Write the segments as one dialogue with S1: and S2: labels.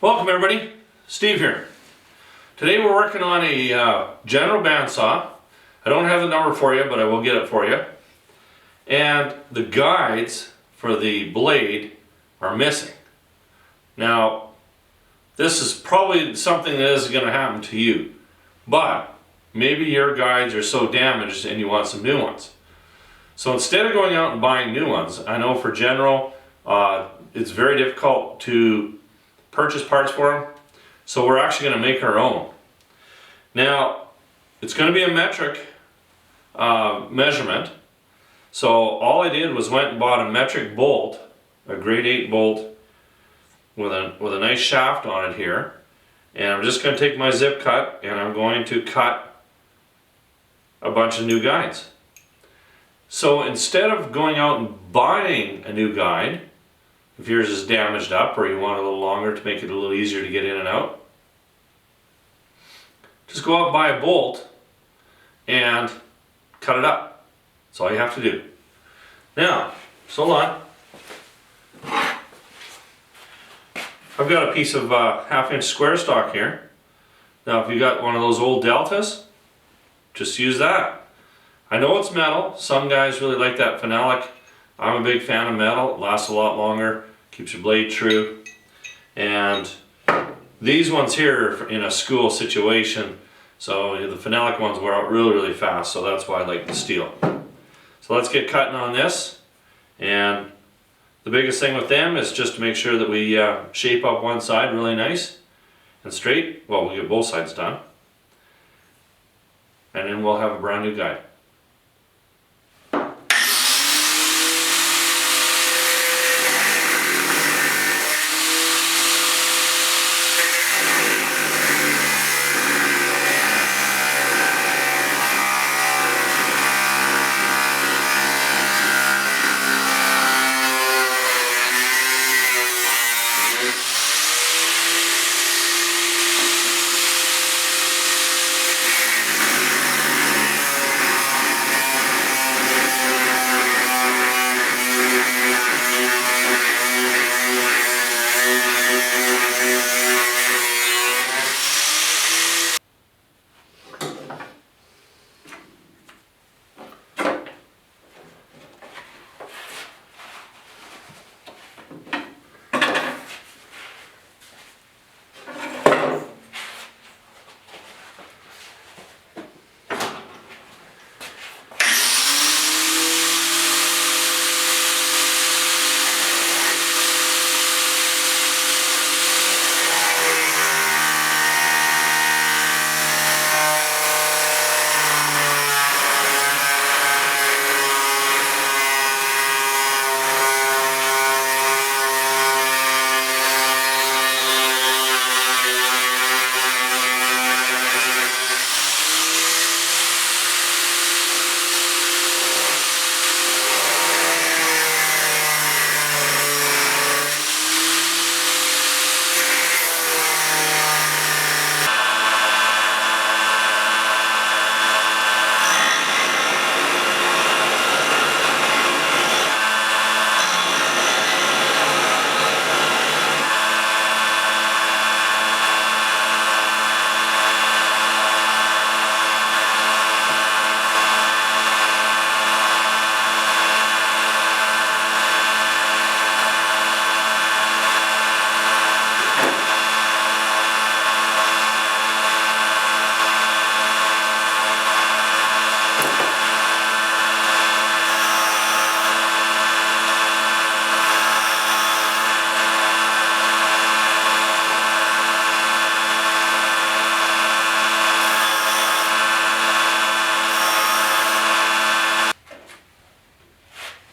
S1: Welcome everybody, Steve here. Today we're working on a General Bandsaw. I don't have the number for you, but I will get it for you. And the guides for the blade are missing. Now, this is probably something that isn't going to happen to you, but maybe your guides are so damaged and you want some new ones. So instead of going out and buying new ones, I know for General, it's very difficult to purchase parts for them, so we're actually going to make our own. Now, it's going to be a metric measurement, so all I did was went and bought a metric bolt, a grade 8 bolt with a nice shaft on it here, and I'm just going to take my zip cut and I'm going to cut a bunch of new guides. So instead of going out and buying a new guide, if yours is damaged up or you want a little longer to make it a little easier to get in and out, just go out and buy a bolt and cut it up. That's all you have to do. Now, hold on. I've got a piece of 1/2 inch square stock here. Now if you got one of those old Deltas, just use that. I know it's metal. Some guys really like that phenolic. I'm a big fan of metal. It lasts a lot longer, keeps your blade true. And these ones here are in a school situation, so the phenolic ones wear out really fast, so that's why I like the steel. So let's get cutting on this. And the biggest thing with them is just to make sure that we shape up one side really nice and straight. Well, we'll get both sides done. And then we'll have a brand new guide.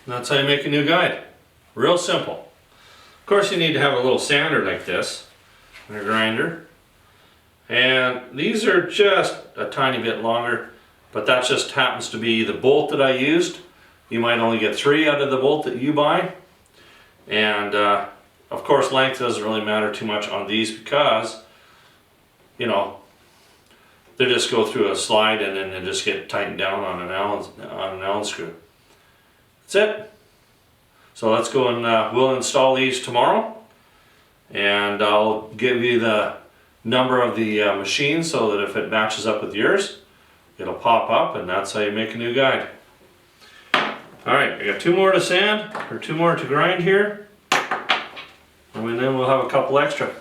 S1: That's how you make a new guide. Real simple. Of course you need to have a little sander like this and a grinder. And these are just a tiny bit longer, but that just happens to be the bolt that I used. You might only get 3 out of the bolt that you buy. And of course length doesn't really matter too much on these because, you know, they just go through a slide and then they just get tightened down on an Allen screw. That's it. So let's go and we'll install these tomorrow, and I'll give you the number of the machine so that if it matches up with yours, it'll pop up, and that's how you make a new guide. Alright, I got 2 more to sand, or 2 more to grind here, and then we'll have a couple extra.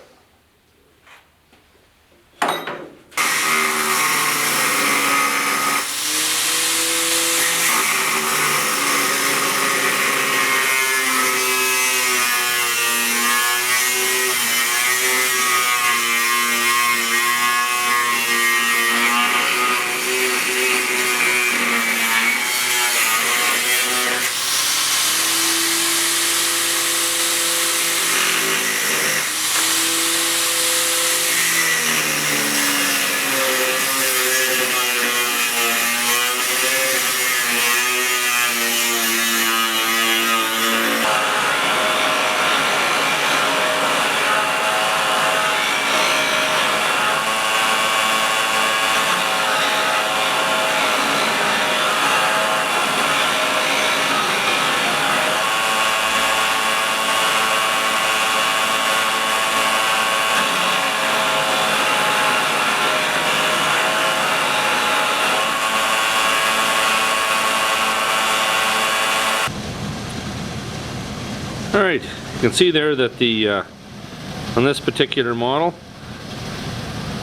S1: Alright, you can see there that the on this particular model,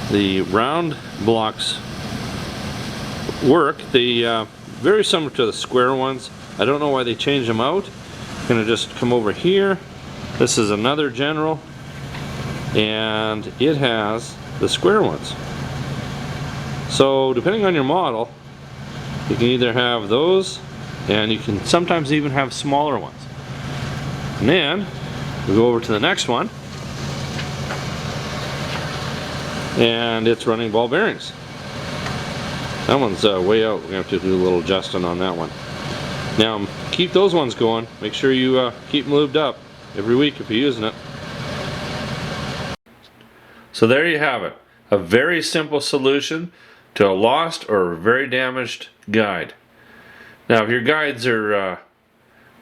S1: the round blocks work. Very similar to the square ones. I don't know why they changed them out. I'm gonna just come over here. This is another General, and it has the square ones. So depending on your model, you can either have those, and you can sometimes even have smaller ones. And then we go over to the next one, and it's running ball bearings. That one's way out. We're gonna have to do a little adjusting on that one. Now keep those ones going. Make sure you keep them lubed up every week if you're using it. So there you have it. A very simple solution to a lost or very damaged guide. Now if your guides are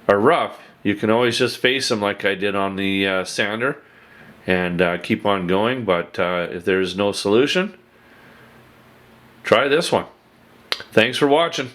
S1: rough, you can always just face them like I did on the sander and keep on going, but if there's no solution, try this one. Thanks for watching.